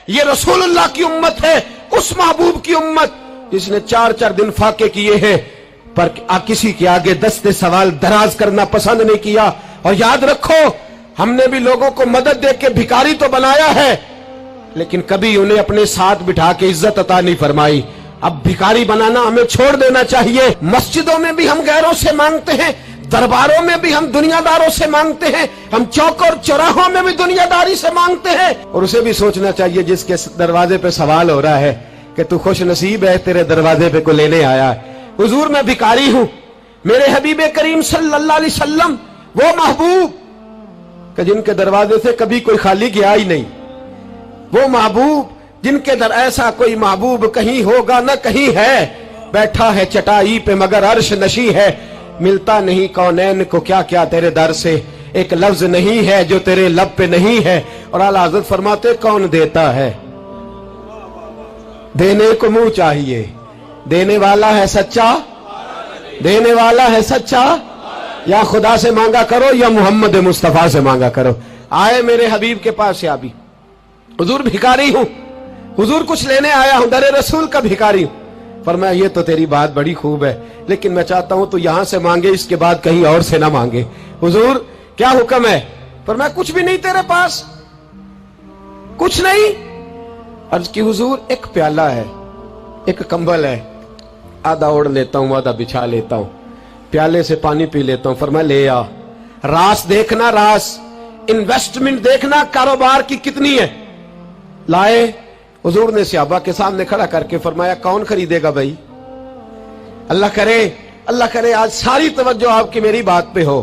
یہ رسول اللہ کی امت ہے، اس محبوب کی امت جس نے 4 دن فاقے کیے ہیں پر کسی کے آگے دستے سوال دراز کرنا پسند نہیں کیا۔ اور یاد رکھو، ہم نے بھی لوگوں کو مدد دے کے بھکاری تو بنایا ہے، لیکن کبھی انہیں اپنے ساتھ بٹھا کے عزت عطا نہیں فرمائی۔ اب بھکاری بنانا ہمیں چھوڑ دینا چاہیے۔ مسجدوں میں بھی ہم غیروں سے مانگتے ہیں، درباروں میں بھی ہم دنیا داروں سے مانگتے ہیں، ہم چوک اور چوراہوں میں بھی دنیا داری سے مانگتے ہیں۔ اور اسے بھی سوچنا چاہیے جس کے دروازے پہ سوال ہو رہا ہے کہ تو خوش نصیب ہے، تیرے دروازے پہ کو لینے آیا ہے۔ حضور میں بھکاری ہوں، میرے حبیب کریم صلی اللہ علیہ وسلم وہ محبوب کہ جن کے دروازے سے کبھی کوئی خالی گیا ہی نہیں، وہ محبوب جن کے در ایسا کوئی محبوب کہیں ہوگا نہ کہیں ہے، بیٹھا ہے چٹائی پہ مگر عرش نشی ہے، ملتا نہیں کونین کو کیا کیا تیرے در سے، ایک لفظ نہیں ہے جو تیرے لب پہ نہیں ہے۔ اور اعلیٰ حضرت فرماتے کون دیتا ہے، دینے کو منہ چاہیے، دینے والا ہے سچا، دینے والا ہے سچا، یا خدا سے مانگا کرو یا محمد مصطفیٰ سے مانگا کرو۔ آئے میرے حبیب کے پاس سے ابھی، حضور بھکاری ہوں، حضور کچھ لینے آیا ہوں، در رسول کا بھکاری ہوں۔ فرمایا یہ تو تیری بات بڑی خوب ہے، لیکن میں چاہتا ہوں تو یہاں سے مانگے، اس کے بعد کہیں اور سے نہ مانگے۔ حضور کیا حکم ہے؟ فرمایا کچھ بھی نہیں تیرے پاس، کچھ نہیں۔ عرض کی حضور ایک پیالہ ہے، ایک کمبل ہے، آدھا اوڑھ لیتا ہوں آدھا بچھا لیتا ہوں، پیالے سے پانی پی لیتا ہوں۔ فرمایا لے آ، راس دیکھنا، راس انویسٹمنٹ دیکھنا کاروبار کی کتنی ہے۔ لائے، حضور نے صحابہ کے سامنے کھڑا کر کے فرمایا کون خریدے گا بھائی؟ اللہ کرے آج ساری توجہ آپ کی میری بات پہ ہو،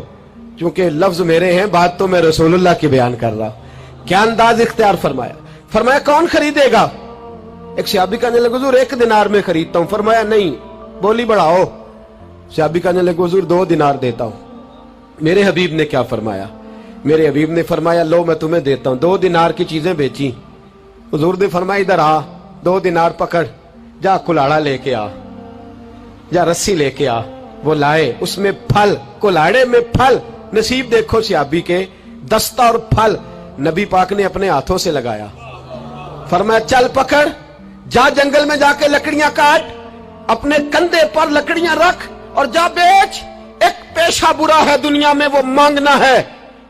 چونکہ لفظ میرے ہیں، بات تو میں رسول اللہ کی بیان کر رہا ہوں۔ کیا انداز اختیار فرمایا کون خریدے گا؟ ایک صحابی کہنے لگے حضور 1 دینار میں خریدتا ہوں۔ فرمایا نہیں، بولی بڑھاؤ۔ صحابی کہنے لگے حضور 2 دینار دیتا ہوں۔ میرے حبیب نے کیا فرمایا؟ میرے حبیب نے فرمایا لو میں تمہیں دیتا ہوں۔ 2 دینار کی چیزیں بیچی، حضور نے فرمایا ادھر آ، 2 دینار پکڑ، جا کلاڑا لے کے آ، جا رسی لے کے آ۔ وہ لائے، اس میں پھل، کلاڑے میں پھل، نصیب دیکھو صحابی کے، دستہ اور پھل نبی پاک نے اپنے ہاتھوں سے لگایا۔ فرمایا چل پکڑ، جا جنگل میں جا کے لکڑیاں کاٹ، اپنے کندھے پر لکڑیاں رکھ اور جا بیچ۔ ایک پیشہ برا ہے دنیا میں، وہ مانگنا ہے،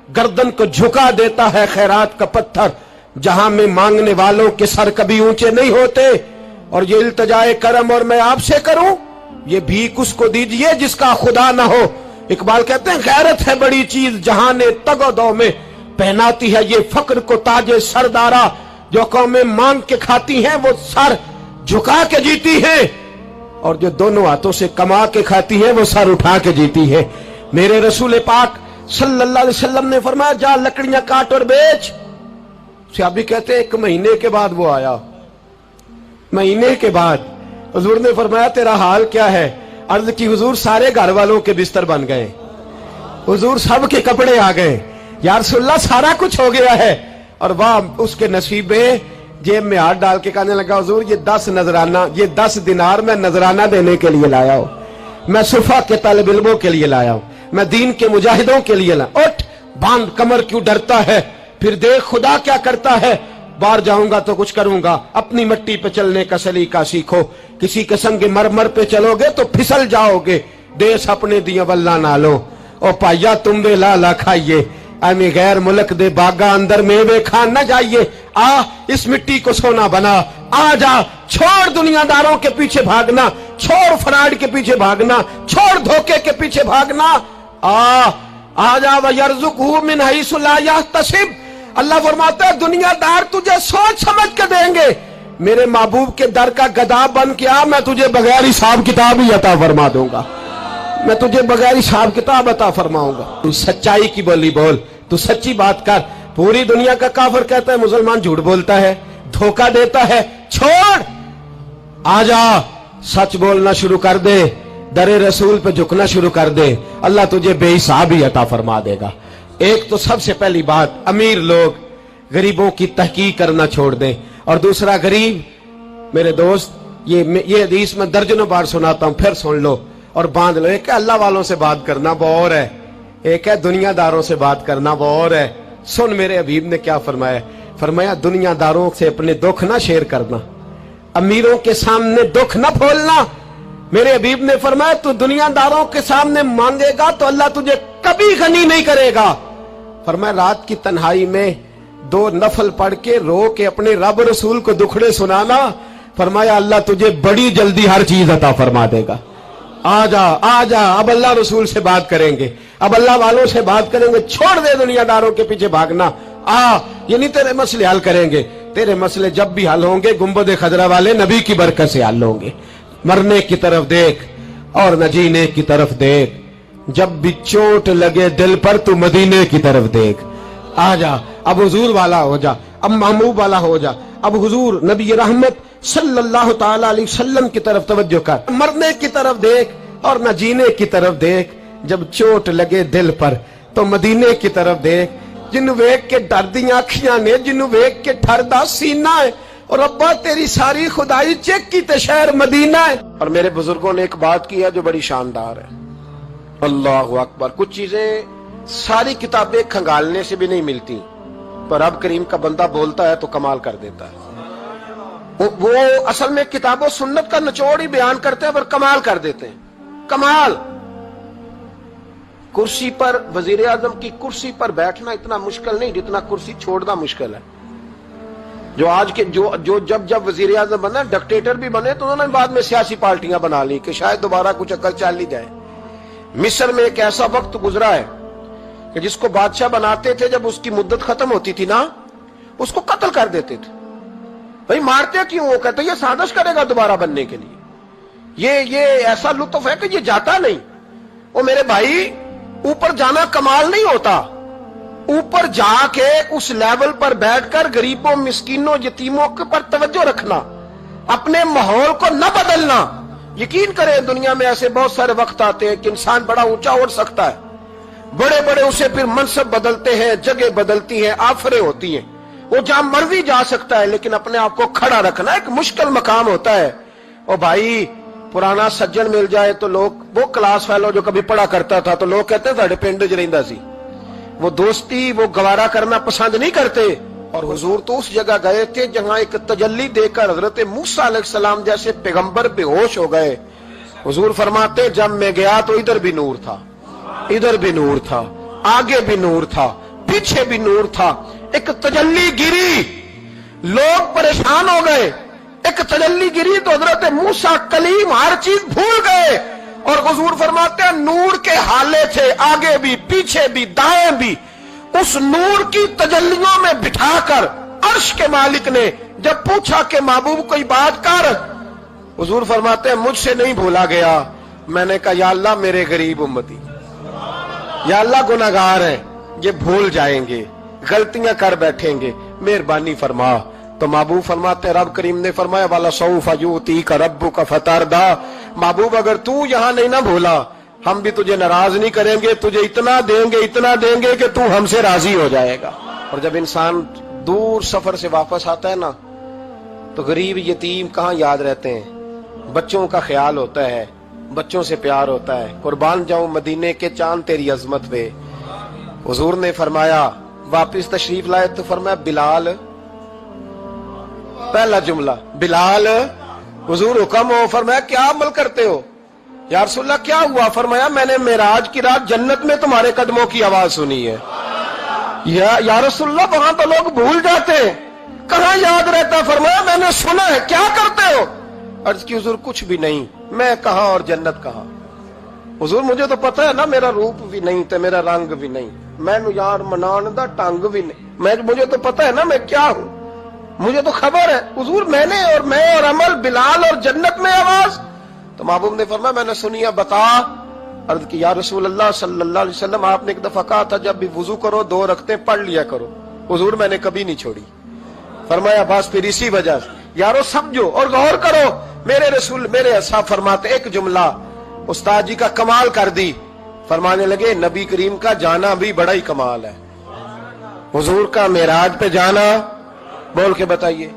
گردن کو جھکا دیتا ہے خیرات کا پتھر، جہاں میں مانگنے والوں کے سر کبھی اونچے نہیں ہوتے۔ اور یہ التجائے کرم اور میں آپ سے کروں، یہ بھیک اس کو دیجئے جس کا خدا نہ ہو۔ اقبال کہتے ہیں غیرت ہے بڑی چیز جہاں نے تگ و دو میں، پہناتی ہے یہ فقر کو تاج سردارا، جو قومیں مانگ کے کھاتی ہیں وہ سر جھکا کے جیتی ہیں، اور جو دونوں ہاتھوں سے کما کے کھاتی ہیں وہ سر اٹھا کے جیتی ہے۔ میرے رسول پاک صلی اللہ علیہ وسلم نے فرمایا جا لکڑیاں کاٹ اور بیچ۔ صحابی کہتے ہیں 1 مہینے کے بعد وہ آیا، مہینے کے بعد حضور نے فرمایا تیرا حال کیا ہے؟ عرض کی حضور سارے گھر والوں کے بستر بن گئے، حضور سب کے کپڑے آ گئے، یا رسول اللہ سارا کچھ ہو گیا ہے۔ اور واہ اس کے نصیب میں، جیب میں ہاتھ ڈال کے کہنے لگا حضور یہ 10 نذرانہ، یہ 10 دینار میں نذرانہ دینے کے لیے لایا ہوں، میں صفا کے طالب علموں کے لیے لایا ہوں، میں دین کے مجاہدوں کے لیے لایا۔ اٹھ باندھ کمر کیوں ڈرتا ہے، پھر دیکھ خدا کیا کرتا ہے۔ باہر جاؤں گا تو کچھ کروں گا، اپنی مٹی پہ چلنے کا سلیقہ سیکھو، کسی کے سنگ مرمر پہ چلو گے تو پھسل جاؤ گے، دیس اپنے دیا واللہ نالو، او پایا تم بے لالا کھائیے، امی غیر ملک دے باغا اندر میوے کھان نہ جائیے، آ اس مٹی کو سونا بنا، آ جا، چھوڑ دنیا داروں کے پیچھے بھاگنا، چھوڑ فراڈ کے پیچھے بھاگنا، چھوڑ دھوکے کے پیچھے بھاگنا، آ جا وَيَرْزُقْهُ مِنْ حَيْثُ لَا يَحْتَسِبُ۔ اللہ فرماتا ہے دنیا دار تجھے سوچ سمجھ کے دیں گے، میرے محبوب کے در کا گدا بن کے آ، میں تجھے بغیر حساب کتاب ہی عطا فرما دوں گا، میں تجھے بغیر حساب کتاب عطا فرماؤں گا۔ تو سچائی کی بولی بول، تو سچی بات کر۔ پوری دنیا کا کافر کہتا ہے مسلمان جھوٹ بولتا ہے، دھوکہ دیتا ہے، چھوڑ، آ جا، سچ بولنا شروع کر دے، در رسول پہ جھکنا شروع کر دے، اللہ تجھے بے حساب ہی عطا فرما دے گا۔ ایک تو سب سے پہلی بات، امیر لوگ غریبوں کی تحقیق کرنا چھوڑ دیں، اور دوسرا غریب میرے دوست، یہ حدیث میں درجنوں بار سناتا ہوں، پھر سن لو اور باندھ لو۔ ایک ہے اللہ والوں سے بات کرنا، وہ اور ہے، ایک ہے دنیا داروں سے بات کرنا، وہ اور ہے۔ سن میرے حبیب نے کیا فرمایا، फरमाया दुनियादारों से अपने दुख ना शेयर करना, अमीरों के सामने दुख ना खोलना। मेरे हबीब ने फरमाया तू दुनियादारों के सामने मांगेगा तो अल्लाह तुझे कभी गनी नहीं करेगा। फरमाया रात की तन्हाई में 2 नफल पढ़ के रो के अपने रब रसूल को दुखड़े सुनाना, फरमाया अल्लाह तुझे बड़ी जल्दी हर चीज अता फरमा देगा। आ जा, अब अल्लाह रसूल से बात करेंगे, अब अल्लाह वालों से बात करेंगे, छोड़ दे दुनियादारों के पीछे भागना। ये नहीं तेरे मसले हल करेंगे, तेरे मसले जब भी हल होंगे गुंबद खजरा वाले नबी की बरकत से हल होंगे। मरने की तरफ देख और न जीने की तरफ देख, जब भी चोट लगे दिल पर तू मदीने की तरफ देख। आ जा, अब हुजूर वाला हो जा, अब महबूब वाला हो जा, अब हुजूर नबी रहमत सल्लल्लाहु ताला अलैहि वसल्लम की तरफ तवज्जो कर। मरने की तरफ देख और न जीने की तरफ देख, जब चोट लगे दिल पर तो मदीने की तरफ देख। जिन्नू वेख के डरदियां अखियां ने, जिन्नू वेख के ठरदा सीना है, और अब्बा तेरी सारी खुदाई चेक की ते शहर मदीना है। और मेरे बुजुर्गों ने एक बात की है जो बड़ी शानदार है, अल्लाहु अकबर। कुछ चीजें सारी किताबें खंगालने से भी नहीं मिलती, पर रब करीम का बंदा बोलता है तो कमाल कर देता है। वो असल में किताबों सुन्नत का निचोड़ ही बयान करते हैं पर कमाल कर देते हैं। कमाल। कुर्सी पर, वजीर आजम की कुर्सी पर बैठना इतना मुश्किल नहीं जितना कुर्सी छोड़ना मुश्किल है। जो आज के जो जब वजीर आजम बना, डिक्टेटर भी बने तो उन्होंने बाद में सियासी पार्टियां बना ली कि शायद दोबारा कुछ अकल चल ही जाए। मिस्र में एक ऐसा वक्त गुजरा है कि जिसको बादशाह बनाते थे, जब उसकी मुद्दत खत्म होती थी ना, उसको कत्ल कर देते थे। भाई मारते क्यों? वो कहते ये साजिश करेगा दोबारा बनने के लिए। ये ऐसा लुत्फ है कि ये जाता नहीं। वो मेरे भाई, ऊपर जाना कमाल नहीं होता, ऊपर जाके उस लेवल पर बैठकर गरीबों, मिस्कीनों, यतीमों के पर तवज्जो रखना, अपने माहौल को न बदलना। यकीन करें दुनिया में ऐसे बहुत सारे वक्त आते हैं कि इंसान बड़ा ऊंचा उड़ सकता है, बड़े बड़े उसे फिर मनसब बदलते हैं, जगह बदलती है, आफरें होती हैं, वो जहां मर्जी जा सकता है, लेकिन अपने आप को खड़ा रखना एक मुश्किल मकाम होता है। ओ भाई, पुराना सज्जन मिल जाए तो लोग, वो क्लास फेलो जो कभी पढ़ा करता था तो लोग कहते साडे पिंड च रहिंदा सी, वो दोस्ती वो गवारा करना पसंद नहीं करते। और हुजूर तो उस जगह गए थे जहां एक तजल्ली देकर हजरत मूसा अलैहिस्सलाम जैसे पैगंबर बेहोश हो गए। हुजूर फरमाते जब मैं गया तो इधर भी नूर था, इधर भी नूर था, आगे भी नूर था, पीछे भी नूर था। एक तजल्ली गिरी, लोग परेशान हो गए। एक तजल्ली गिरी तो हजरत मूसा कलीम हर चीज भूल गए। और हुजूर फरमाते हैं नूर के हाले थे, आगे भी, पीछे भी, दाएं भी। उस नूर की तजल्लियों में बिठाकर अर्श के मालिक ने जब पूछा कि महबूब कोई बात कर, हुजूर फरमाते हैं मुझसे नहीं भूला गया। मैंने कहा या अल्लाह मेरे गरीब उम्मती, या अल्लाह गुनाहगार है, ये भूल जाएंगे, गलतियां कर बैठेंगे, मेहरबानी फरमा। तो महबूब फरमाते रब करीम ने फरमाया वाला सौफा युती का रब्बु का फतारदा, महबूब अगर तू यहां नहीं ना भूला हम भी तुझे नाराज नहीं करेंगे, तुझे इतना देंगे कि तू हमसे राजी हो जाएगा। और जब इंसान दूर सफर से वापस आता है ना तो गरीब यतीम कहाँ याद रहते हैं, बच्चों का ख्याल होता है, बच्चों से प्यार होता है। कुर्बान जाऊं मदीने के चांद तेरी अजमत पे। हुजूर ने फरमाया वापिस तशरीफ लाए तो फरमाया बिलाल, पहला जुमला बिलाल, हुजूर हुक्म हो। फरमाया क्या अमल करते हो? या रसूलल्लाह क्या हुआ? फरमाया मैंने मेराज की रात जन्नत में तुम्हारे कदमों की आवाज सुनी है। या रसूलल्लाह वहां तो लोग भूल जाते हैं, कहां याद रहता? फरमाया मैंने सुना है। क्या करते हो? अर्ज की हुजूर कुछ भी नहीं। मैं कहां और जन्नत कहां? हुजूर मुझे तो पता है ना मेरा रूप भी नहीं ते मेरा रंग भी नहीं, मैनू यार मनान दा ढंग भी नहीं, मुझे तो पता है ना मैं क्या हूं, मुझे तो खबर है। हुजूर मैंने और मैं और अमल, बिलाल और जन्नत में आवाज। तो महबूब ने फरमाया मैंने सुनी है, बता। अर्ज की या रसूल अल्लाह सल्लल्लाहु अलैहि वसल्लम आपने एक दफा कहा था जब भी वुजू करो 2 रकअतें पढ़ लिया करो। हुजूर मैंने कभी नहीं छोड़ी। फरमाया बस फिर इसी वजह से यारो समझो और गौर करो। मेरे रसूल मेरे साहब फरमाते एक जुमला उस्ताद जी का कमाल कर दी। फरमाने लगे नबी करीम का जाना भी बड़ा ही कमाल है। हुजूर का मेराज पे जाना, बोल के बताइए,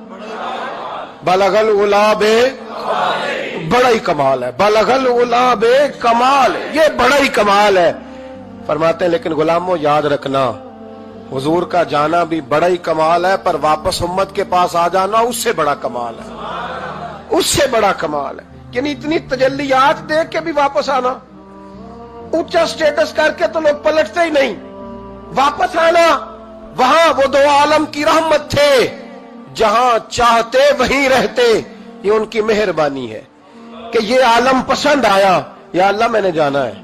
बलगल उलाबे बड़ा ही कमाल है, बलगल उलाबे कमाल, ये बड़ा ही कमाल है। फरमाते हैं लेकिन गुलामों याद रखना हुजूर का जाना भी बड़ा ही कमाल है, पर वापस उम्मत के पास आ जाना उससे बड़ा कमाल है, उससे बड़ा कमाल है। कि इतनी तजल्लियात देख के भी वापस आना, ऊंचा स्टेटस करके तो लोग पलटते ही नहीं, वापस आना। वहां वो दो आलम की रहमत थे, जहां चाहते वहीं रहते, ये उनकी मेहरबानी है कि ये आलम पसंद आया, या अल्लाह मैंने जाना है।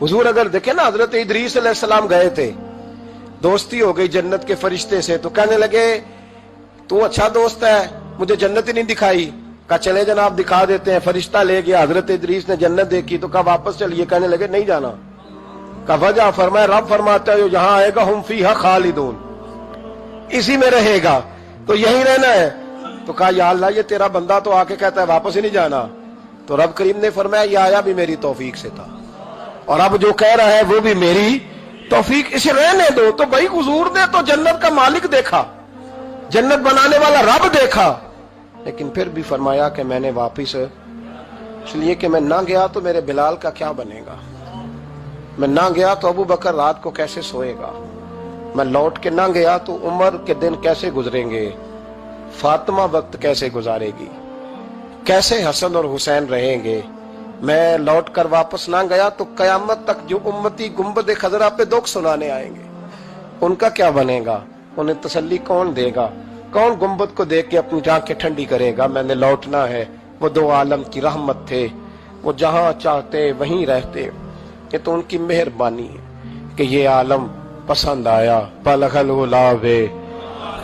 हुजूर अगर देखे ना, हजरत इदरीस अलैहिस्सलाम गए थे, दोस्ती हो गई जन्नत के फरिश्ते से, तो कहने लगे तू अच्छा दोस्त है, मुझे जन्नत ही नहीं दिखाई। कहा चले जनाब दिखा देते हैं। फरिश्ता ले गया, हजरत इदरीस ने जन्नत देखी तो कहा वापस चलिए, कहने लगे नहीं जाना। कहा वजह, फरमाया रब फरमाता है जहां आएगा हम फीहा खालिदून, इसी में रहेगा, तो यही रहना है। तो कहा या अल्लाह ये तेरा बंदा तो आके कहता है वापस ही नहीं जाना। तो रब करीम ने फरमाया ये आया भी मेरी तौफीक से था, और अब जो कह रहा है वो भी मेरी तौफीक, इसे रहने दो। तो भाई हुजूर ने तो जन्नत का मालिक देखा, जन्नत बनाने वाला रब देखा, लेकिन फिर भी फरमाया कि मैंने वापिस, इसलिए कि मैं ना गया तो मेरे बिलाल का क्या बनेगा, मैं ना गया तो अबू बकर रात को कैसे सोएगा, मैं लौट के ना गया तो उमर के दिन कैसे गुजरेंगे, फातिमा वक्त कैसे गुजारेगी, कैसे हसन और हुसैन रहेंगे। मैं लौट कर वापस ना गया तो कयामत तक जो उम्मती गुंबद खजरा पे दुख सुनाने आएंगे, उनका क्या बनेगा, उन्हें तसल्ली कौन देगा, कौन गुंबद को देख के अपनी आंखें ठंडी करेगा। मैंने लौटना है। वो दो आलम की रहमत थे, वो जहां चाहते वहीं रहते। ये तो उनकी मेहरबानी है कि ये आलम पसंद आया। बलगल उलाबे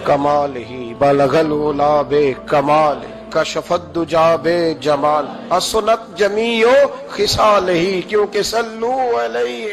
कमाल ही, बलगल उलाबे कमाल, कशफत दुजाबे जमाल, असनत जमीओ खिसाल ही, क्योंकि सल्लू अलैहि